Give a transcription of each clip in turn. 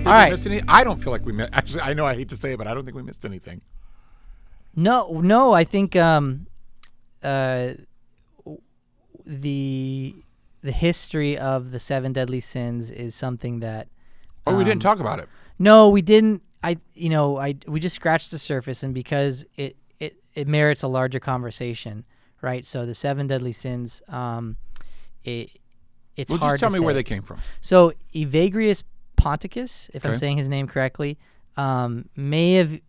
think we missed anything? I don't feel like we missed. Actually, I know I hate to say it, but I don't think we missed anything. No, I think the history of the 7 deadly sins is something that. We didn't talk about it. No, we didn't. We just scratched the surface, and because it merits a larger conversation, right? So the 7 deadly sins, it's hard to just tell me say. where they came from. So Evagrius Ponticus, if I'm saying his name correctly, may have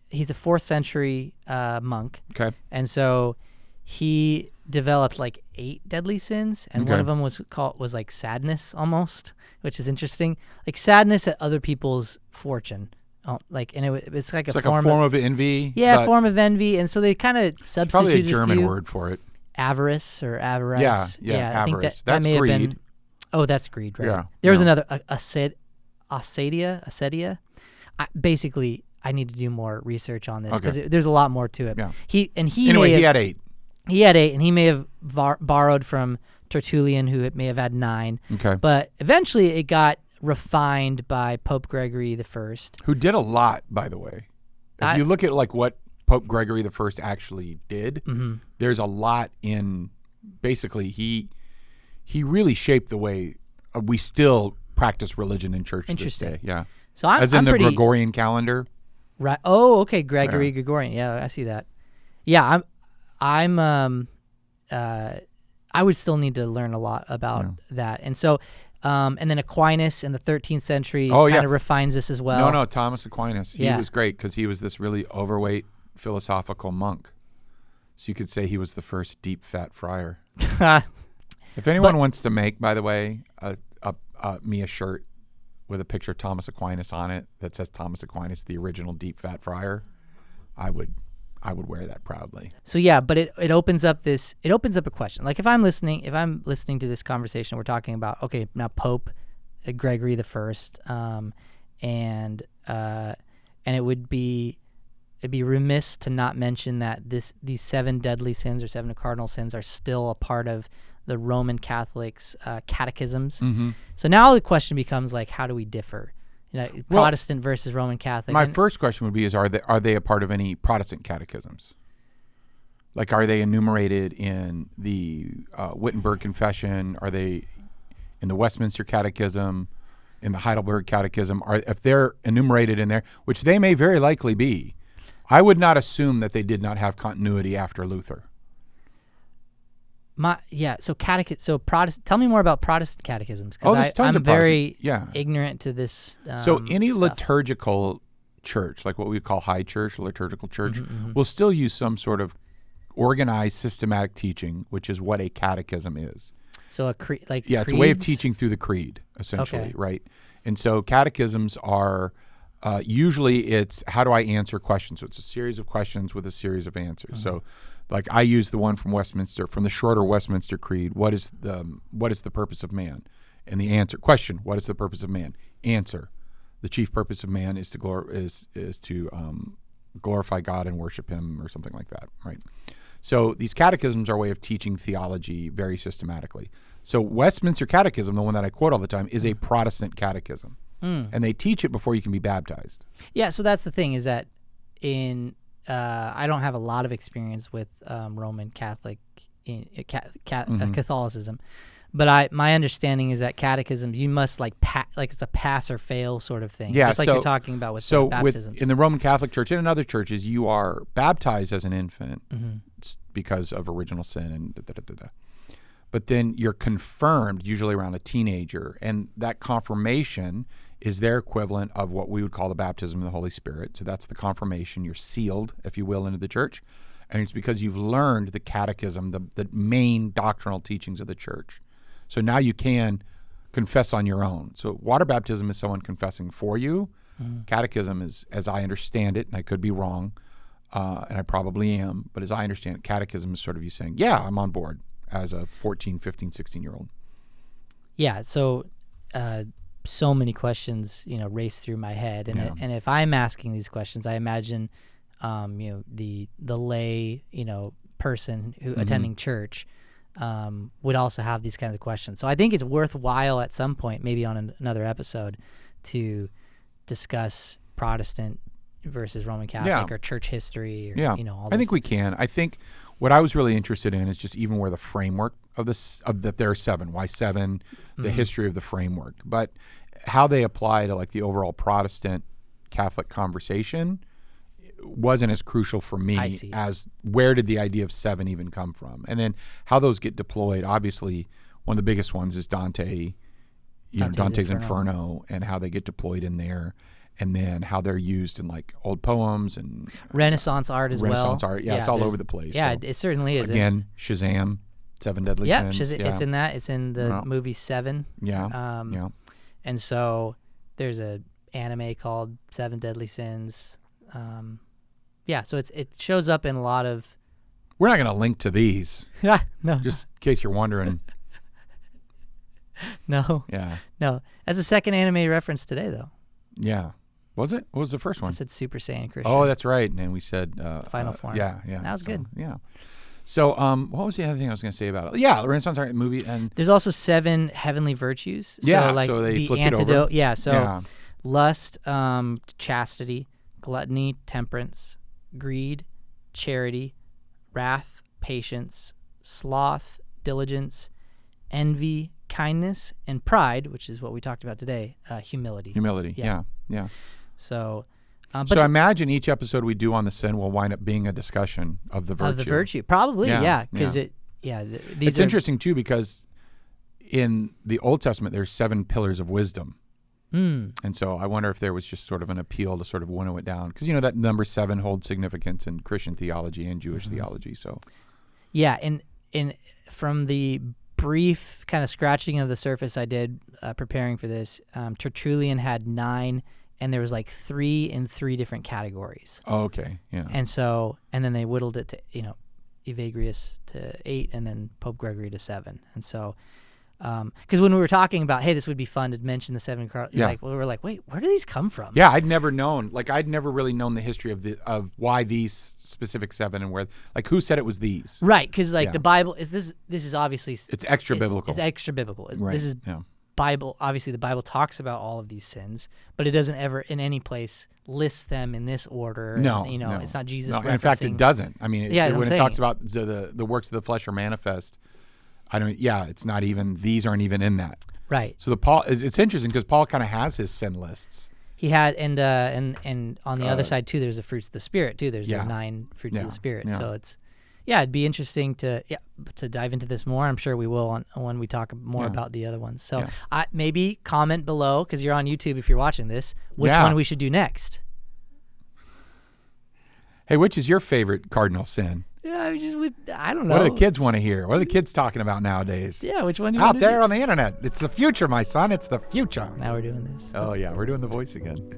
he's a 4th century monk. Okay. And so he developed 8 deadly sins, and one of them was like sadness almost, which is interesting. Like sadness at other people's fortune. It's like a form of envy. Yeah, a form of envy. And so they kind of substituted probably a German word for it. Avarice or avarice. Yeah, I think avarice. that may greed. Have been, that's greed, right? Yeah. There was another, acedia. Basically, I need to do more research on this because there's a lot more to it. Yeah. He had 8. He had 8, and he may have borrowed from Tertullian, who may have had 9. Okay. But eventually it got refined by Pope Gregory I. Who did a lot, by the way. If you look at what Pope Gregory I actually did, there's a lot in, basically, he really shaped the way we still practice religion in church to this day. Yeah. So I'm the Gregorian calendar. Right. Oh, okay. Gregorian. Yeah, I see that. Yeah, I would still need to learn a lot about that. And so, and then Aquinas in the 13th century kind of refines this as well. No, Thomas Aquinas. He was great because he was this really overweight philosophical monk. So you could say he was the first deep fat friar. If anyone wants to make, by the way, me a shirt with a picture of Thomas Aquinas on it that says Thomas Aquinas, the original deep fat friar, I would wear that proudly. So yeah, but it opens up a question. Like if I'm listening to this conversation, we're talking about now Pope Gregory I, and it'd be remiss to not mention that these 7 deadly sins or 7 cardinal sins are still a part of the Roman Catholics' catechisms. Mm-hmm. So now the question becomes how do we differ? Protestant versus Roman Catholic. My first question would be: are they a part of any Protestant catechisms? Are they enumerated in the Wittenberg Confession? Are they in the Westminster Catechism, in the Heidelberg Catechism? If they're enumerated in there, which they may very likely be, I would not assume that they did not have continuity after Luther. So Protestant. Tell me more about Protestant catechisms because I'm very ignorant to this. So any stuff. liturgical church, like what we call high church, liturgical church, will still use some sort of organized, systematic teaching, which is what a catechism is. So it's a way of teaching through the creed, essentially, right? And so catechisms are usually it's how do I answer questions? So it's a series of questions with a series of answers. So. I use the one from Westminster, from the shorter Westminster Creed. What is the purpose of man? And the answer question: what is the purpose of man? Answer: the chief purpose of man is to glorify God and worship Him, or something like that, right? So these catechisms are a way of teaching theology very systematically. So Westminster Catechism, the one that I quote all the time, is a Protestant catechism, and they teach it before you can be baptized. Yeah. So that's the thing is that I don't have a lot of experience with Roman Catholic Catholicism, but my understanding is that catechism you must it's a pass or fail sort of thing. Yeah, just like you're talking about with baptisms. In the Roman Catholic Church and in other churches, you are baptized as an infant because of original sin and but then you're confirmed usually around a teenager, and that confirmation is their equivalent of what we would call the baptism of the Holy Spirit. So that's the confirmation. You're sealed, if you will, into the church. And it's because you've learned the catechism, the main doctrinal teachings of the church. So now you can confess on your own. So water baptism is someone confessing for you. Catechism is, as I understand it, and I could be wrong, and I probably am, but as I understand it, catechism is sort of you saying, yeah, I'm on board as a 14, 15, 16-year-old. Yeah, so many questions, race through my head, and if I'm asking these questions, I imagine, the lay, person who attending church, would also have these kinds of questions. So I think it's worthwhile at some point, maybe on another episode, to discuss Protestant versus Roman Catholic or church history or all I think those we things. can. I think what I was really interested in is just even where the framework of this of that there are 7. Why 7? The history of the framework. But how they apply to like the overall Protestant Catholic conversation wasn't as crucial for me as where did the idea of 7 even come from, and then how those get deployed. Obviously, one of the biggest ones is Dante's Inferno, and how they get deployed in there, and then how they're used in like old poems and Renaissance art as well. Renaissance art, it's all over the place. Yeah, so, it certainly is. Again, Shazam, 7 Deadly Sins. It's in that. It's in the movie 7. Yeah. And so there's a anime called 7 Deadly Sins. So it shows up in a lot of. We're not going to link to these. No. Just in case you're wondering. No. Yeah. No. That's a second anime reference today, though. Yeah. Was it? What was the first one? I said Super Saiyan Christian. Oh, that's right. And we said Final Form. Yeah. That was good. Yeah. So, what was the other thing I was going to say about it? Yeah, the Renaissance art movie, and there's also 7 heavenly virtues. So they the flipped antidote. it over. Yeah. So lust, chastity, gluttony, temperance, greed, charity, wrath, patience, sloth, diligence, envy, kindness, and pride, which is what we talked about today. Humility. Humility. Yeah. So. So I imagine each episode we do on the sin will wind up being a discussion of the virtue. Of the virtue, probably, because it's interesting too because in the Old Testament there's 7 pillars of wisdom, and so I wonder if there was just sort of an appeal to sort of winnow it down because that number 7 holds significance in Christian theology and Jewish theology. So, and from the brief kind of scratching of the surface I did preparing for this, Tertullian had 9. And there was like 3 in 3 different categories. Oh, okay, yeah. And then they whittled it to, Evagrius to 8 and then Pope Gregory to 7. And so, because when we were talking about, hey, this would be fun to mention the 7 we were like, wait, where do these come from? Yeah, I'd never really known the history of why these specific 7 and where, like who said it was these. Right, because the Bible, this is obviously. It's extra biblical. It's extra biblical. Right. This is Bible. Obviously, the Bible talks about all of these sins, but it doesn't ever in any place list them in this order. No, it's not Jesus. No, in fact, it doesn't. I mean, when it talks about the works of the flesh are manifest, it's not even, these aren't even in that. Right. So it's interesting because Paul kind of has his sin lists. He had, and on the other side too, there's the fruits of the Spirit too. There's the 9 fruits of the Spirit. Yeah. So it's. Yeah, it'd be interesting to dive into this more. I'm sure we will when we talk more about the other ones. So maybe comment below, because you're on YouTube if you're watching this, which one we should do next. Hey, which is your favorite cardinal sin? Yeah, I don't know. What do the kids want to hear? What are the kids talking about nowadays? Yeah, which one? Out there on the internet. It's the future, my son. It's the future. Now we're doing this. Oh, yeah. We're doing the voice again.